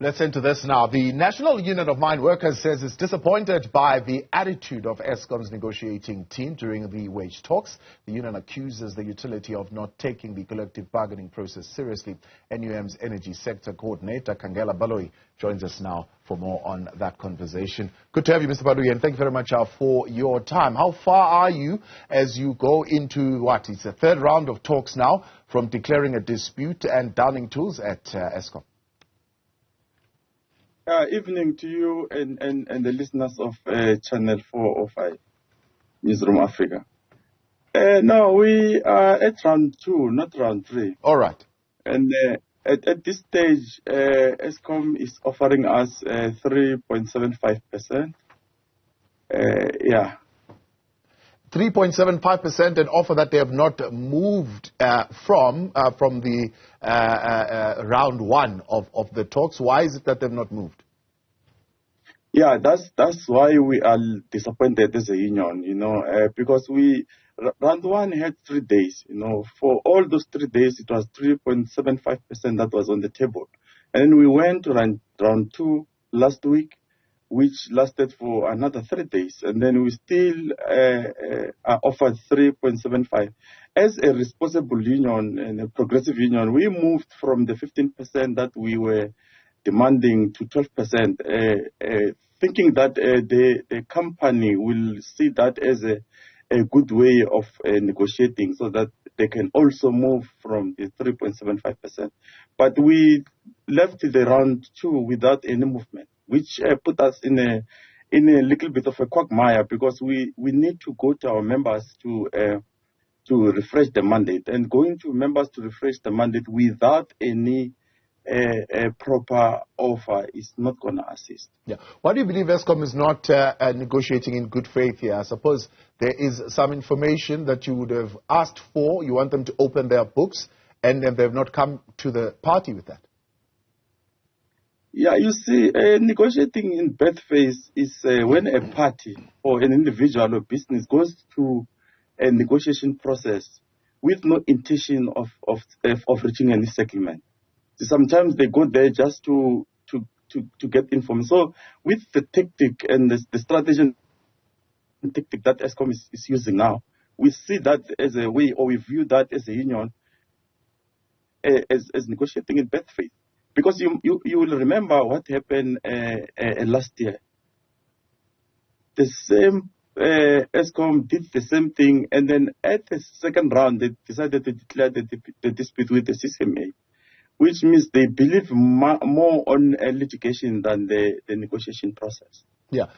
Let's into this now. The National Union of Mineworkers says it's disappointed by the attitude of Eskom's negotiating team during the wage talks. The union accuses the utility of not taking the collective bargaining process seriously. NUM's Energy Sector Coordinator, Khangela Baloyi, joins us now for more on that conversation. Good to have you, Mr. Baloyi, and thank you very much for your time. How far are you as you go into what? It's the third round of talks now from declaring a dispute and downing tools at Eskom. Evening to you and the listeners of Channel 405, Newzroom Afrika. No, we are at round 2, not round 3. All right. And at this stage, Eskom is offering us 3.75%. Yeah. 3.75%, an offer that they have not moved from the round 1 of the talks. Why is it that they've not moved? Yeah, that's why we are disappointed as a union, because round 1 had 3 days, For all those 3 days, it was 3.75% that was on the table. And then we went to round 2 last week, which lasted for another 3 days. And then we still are offered 3.75. As a responsible union and a progressive union, we moved from the 15% that we were demanding to 12%, thinking that the company will see that as a good way of negotiating so that they can also move from the 3.75%. But we left the round 2 without any movement, which put us in a little bit of a quagmire, because we need to go to our members to refresh the mandate. And going to members to refresh the mandate without any proper offer is not going to assist. Yeah. Why do you believe Eskom is not negotiating in good faith here? I suppose there is some information that you would have asked for. You want them to open their books, and then they've not come to the party with that. Yeah, you see, negotiating in bad faith is when a party or an individual or business goes through a negotiation process with no intention of reaching any settlement. Sometimes they go there just to get information. So with the tactic and the strategy and tactic that Eskom is using now, we see that as a way, or we view that as a union, as negotiating in bad faith. Because you will remember what happened last year. The same Eskom did the same thing, and then at the second round, they decided to declare the dispute with the CCMA, which means they believe more on litigation than the negotiation process. Yeah.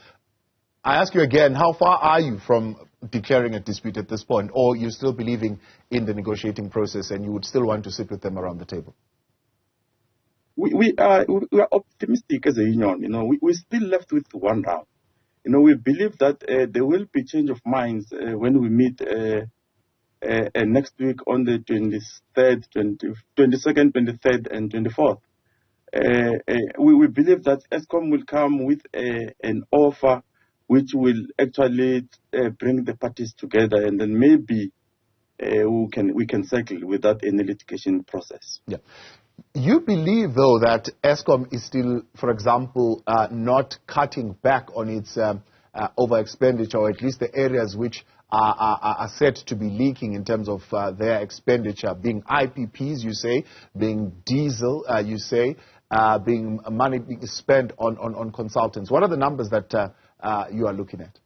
I ask you again, how far are you from declaring a dispute at this point, or you're still believing in the negotiating process and you would still want to sit with them around the table? We are optimistic as a union. We're still left with 1 round. We believe that there will be change of minds when we meet next week on the 22nd, 23rd, and 24th. We believe that Eskom will come with an offer which will actually bring the parties together, and then maybe we can settle without any litigation process. Yeah. You believe, though, that Eskom is still, for example, not cutting back on its over expenditure, or at least the areas which are said to be leaking in terms of their expenditure, being IPPs, you say, being diesel, you say, being money being spent on consultants. What are the numbers that you are looking at?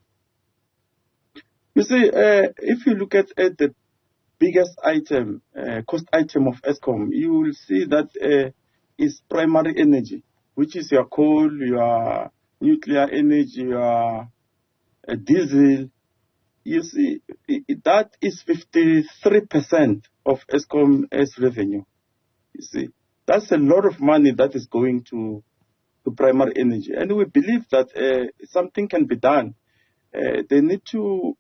You see, if you look at the biggest item, cost item of Eskom, you will see that is primary energy, which is your coal, your nuclear energy, your diesel. You see, that is 53% of Eskom's revenue. You see, that's a lot of money that is going to primary energy. And we believe that something can be done. They need to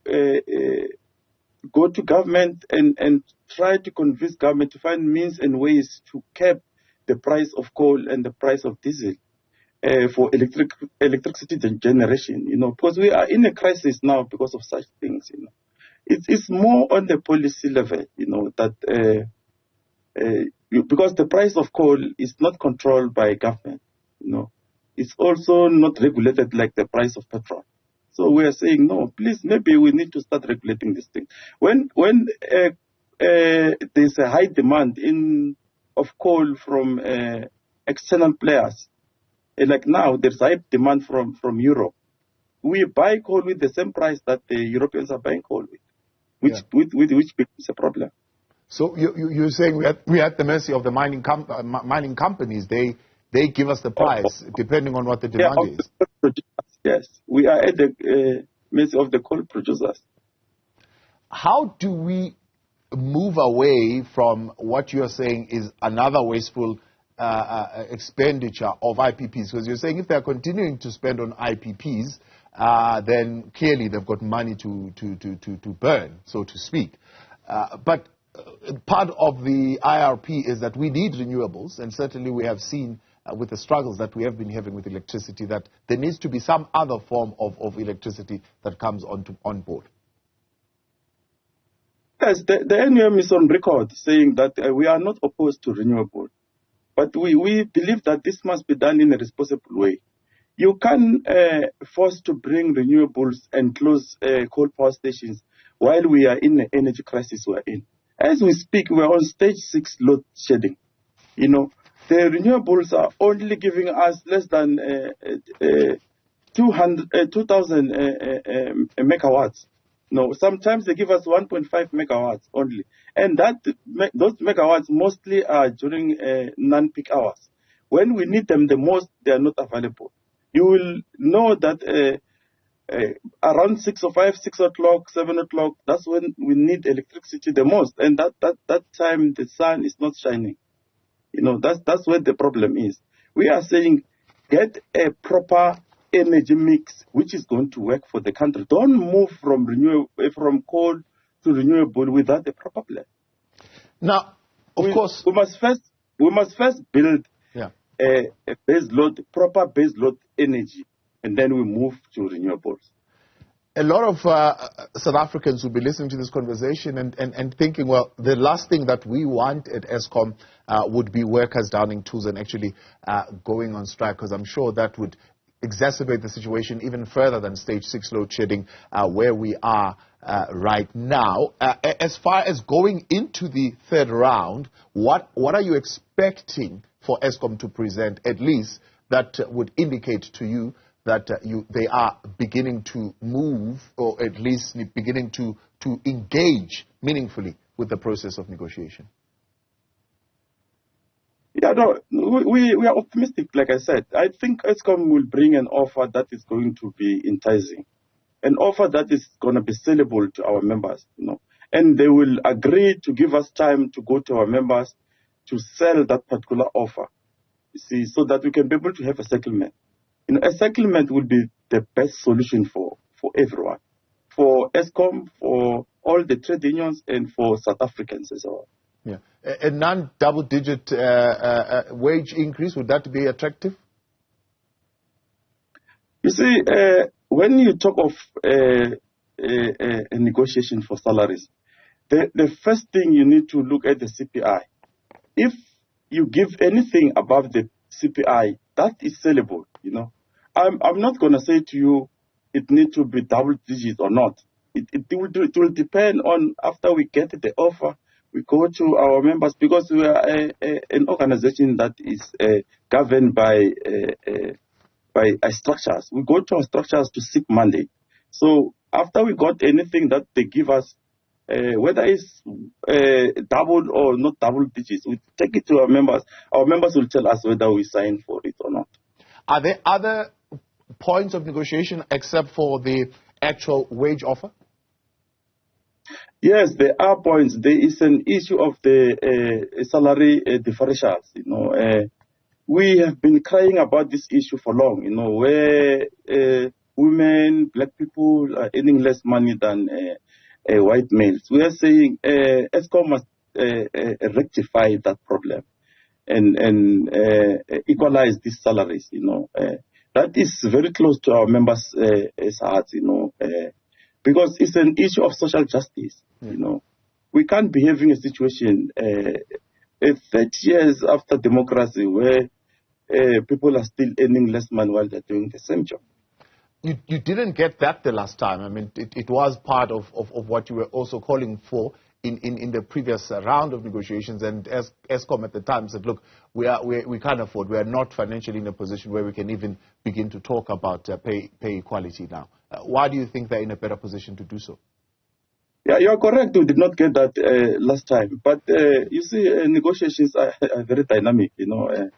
go to government and try to convince government to find means and ways to cap the price of coal and the price of diesel for electricity generation, because we are in a crisis now because of such things, It's more on the policy level, that because the price of coal is not controlled by government, It's also not regulated like the price of petrol. So we are saying, no, please, maybe we need to start regulating this thing. When there's a high demand of coal from external players, like now there's high demand from Europe. We buy coal with the same price that the Europeans are buying coal with, which becomes a problem. So you're saying we're at the mercy of the mining companies. They give us the price depending on what the demand is. Yes, we are at the mercy of the coal producers. How do we move away from what you're saying is another wasteful expenditure of IPPs? Because you're saying if they're continuing to spend on IPPs, then clearly they've got money to burn, so to speak. But part of the IRP is that we need renewables, and certainly we have seen with the struggles that we have been having with electricity that there needs to be some other form of electricity that comes on board. Yes, the NUM is on record saying that we are not opposed to renewable, but we believe that this must be done in a responsible way. You can force to bring renewables and close coal power stations while we are in the energy crisis we are in. As we speak, we are on stage 6 load shedding. You know, the renewables are only giving us less than 2,000 megawatts. No, sometimes they give us 1.5 megawatts only. And those megawatts mostly are during non-peak hours. When we need them the most, they are not available. You will know that around 6 o'clock, 7 o'clock, that's when we need electricity the most. And that time the sun is not shining. You know, that's where the problem is. We are saying get a proper energy mix which is going to work for the country. Don't move from coal to renewable without a proper plan. Now, of course, we must first build a proper base load energy, and then we move to renewables. A lot of South Africans will be listening to this conversation and thinking, well, the last thing that we want at Eskom would be workers downing tools and actually going on strike, because I'm sure that would exacerbate the situation even further than stage 6 load shedding where we are right now. As far as going into the third round, what are you expecting for Eskom to present, at least, that would indicate to you that they are beginning to move, or at least beginning to engage meaningfully with the process of negotiation? Yeah, no, we are optimistic, like I said. I think Eskom will bring an offer that is going to be enticing, an offer that is going to be sellable to our members, you know, and they will agree to give us time to go to our members to sell that particular offer, you see, so that we can be able to have a settlement. You know, a settlement will be the best solution for everyone, for Eskom, for all the trade unions, and for South Africans as well. Yeah. A non-double-digit wage increase, would that be attractive? You see, when you talk of a negotiation for salaries, the first thing you need to look at the CPI. If you give anything above the CPI, that is sellable, you know. I'm not going to say to you it needs to be double digits or not. It will depend on, after we get the offer, we go to our members, because we are an organization that is governed by structures. We go to our structures to seek mandate. So after we got anything that they give us, whether it's double or not double digits, we take it to our members. Our members will tell us whether we sign for it or not. Are there other points of negotiation except for the actual wage offer? Yes, there are points. There is an issue of the salary differentials. You know, we have been crying about this issue for long. You know, where women, black people are earning less money than white males. We are saying Eskom must rectify that problem and equalize these salaries. You know, that is very close to our members' hearts. You know. Because it's an issue of social justice, you know. We can't be having a situation 30 years after democracy where people are still earning less money while they're doing the same job. You didn't get that the last time. I mean, it was part of what you were also calling for in the previous round of negotiations. And as Eskom at the time said, look, we can't afford. We are not financially in a position where we can even begin to talk about pay equality now. Why do you think they're in a better position to do so? Yeah, you are correct. We did not get that last time. But you see, negotiations are very dynamic, you know.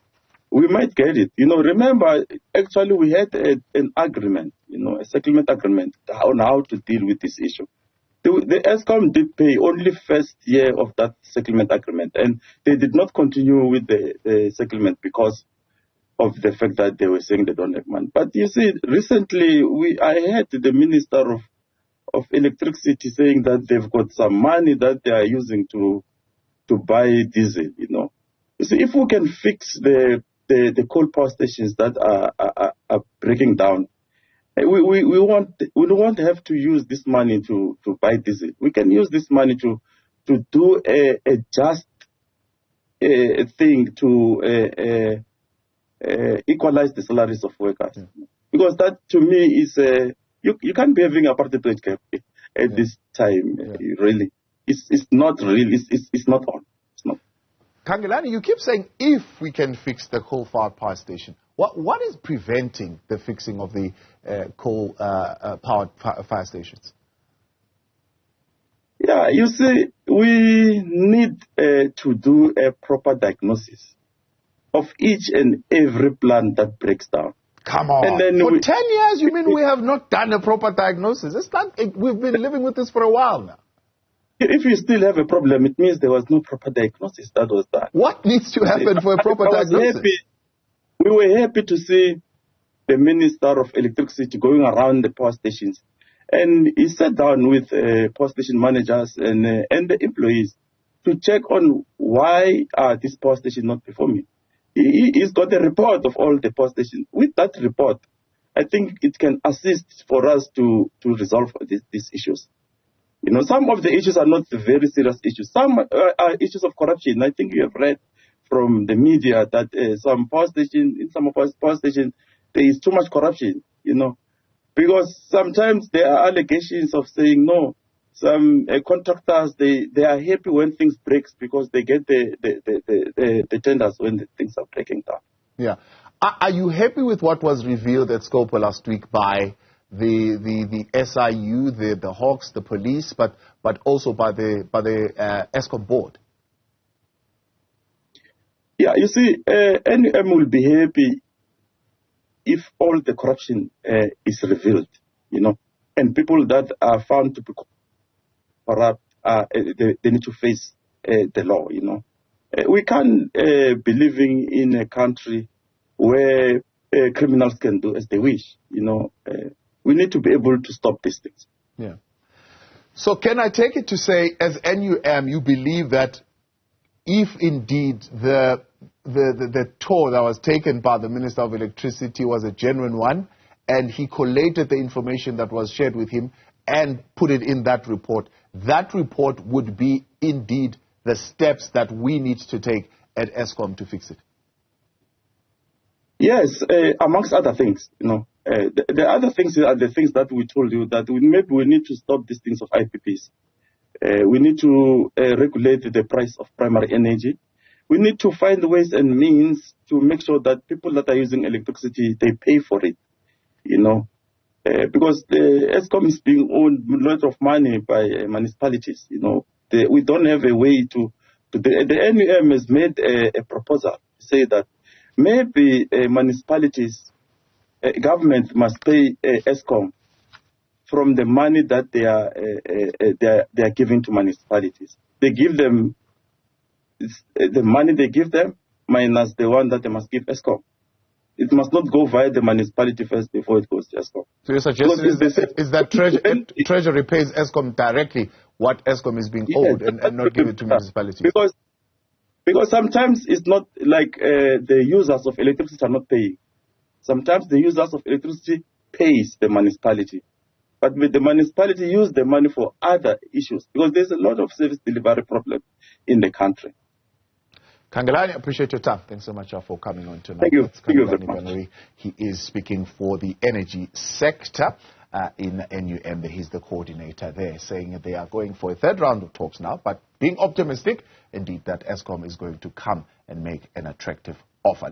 We might get it. You know, remember, actually, we had an agreement, you know, a settlement agreement on how to deal with this issue. The Eskom did pay only first year of that settlement agreement, and they did not continue with the settlement because of the fact that they were saying they don't have money. But you see, recently, I heard the Minister of Electricity saying that they've got some money that they are using to buy diesel, you know. You see, if we can fix the coal power stations that are breaking down, we won't have to use this money to buy diesel. We can use this money to do a just thing to equalize the salaries of workers. Yeah. Because that, to me, is you can't be having apartheid wage cap at this time. Yeah. Really, it's not real. It's not on. It's not. Khangela, you keep saying if we can fix the coal-fired power station, what is preventing the fixing of the coal-powered fire stations? Yeah, you see, we need to do a proper diagnosis of each and every plant that breaks down. Come on. And then for 10 years, you mean we have not done a proper diagnosis? We've been living with this for a while now. If you still have a problem, it means there was no proper diagnosis that was done. What needs to happen for a proper diagnosis? We were happy to see the Minister of Electricity going around the power stations. And he sat down with power station managers and the employees to check on why are these power stations not performing. He's got a report of all the power stations. With that report, I think it can assist for us to resolve these issues. You know, some of the issues are not very serious issues. Some are issues of corruption. I think you have read from the media that in some of our power stations, there is too much corruption, you know, because sometimes there are allegations of saying, no, some contractors, they are happy when things break because they get the tenders when the things are breaking down. Yeah. Are you happy with what was revealed at Scope last week by the SIU, the Hawks, the police, but also by the Eskom board? Yeah, you see, NUM will be happy if all the corruption is revealed, you know, and people that are found to be corrupt, they need to face the law, you know. We can't be living in a country where criminals can do as they wish, you know. We need to be able to stop these things. Yeah. So can I take it to say, as NUM, you believe that if indeed the tour that was taken by the Minister of Electricity was a genuine one, and he collated the information that was shared with him and put it in that report would be indeed the steps that we need to take at Eskom to fix it? Yes, amongst other things, you know. The other things are the things that we told you, that maybe we need to stop these things of IPPs. We need to regulate the price of primary energy. We need to find ways and means to make sure that people that are using electricity, they pay for it, you know. Because the Eskom is being owned a lot of money by municipalities, you know. We don't have a way to the NUM has made a proposal to say that maybe municipalities, government must pay Eskom from the money that they are giving to municipalities. They give them the money they give them minus the one that they must give Eskom. It must not go via the municipality first before it goes to Eskom. So your suggestion is that Treasury pays Eskom directly what Eskom is being owed and not give it to municipalities? Because sometimes it's not like the users of electricity are not paying. Sometimes the users of electricity pays the municipality. But the municipality use the money for other issues because there's a lot of service delivery problem in the country. Khangela, I appreciate your time. Thanks so much for coming on tonight. Thank you. Thank you very Khangela much. Baloyi. He is speaking for the energy sector in NUM. He's the coordinator there, saying they are going for a third round of talks now, but being optimistic, indeed, that Eskom is going to come and make an attractive offer.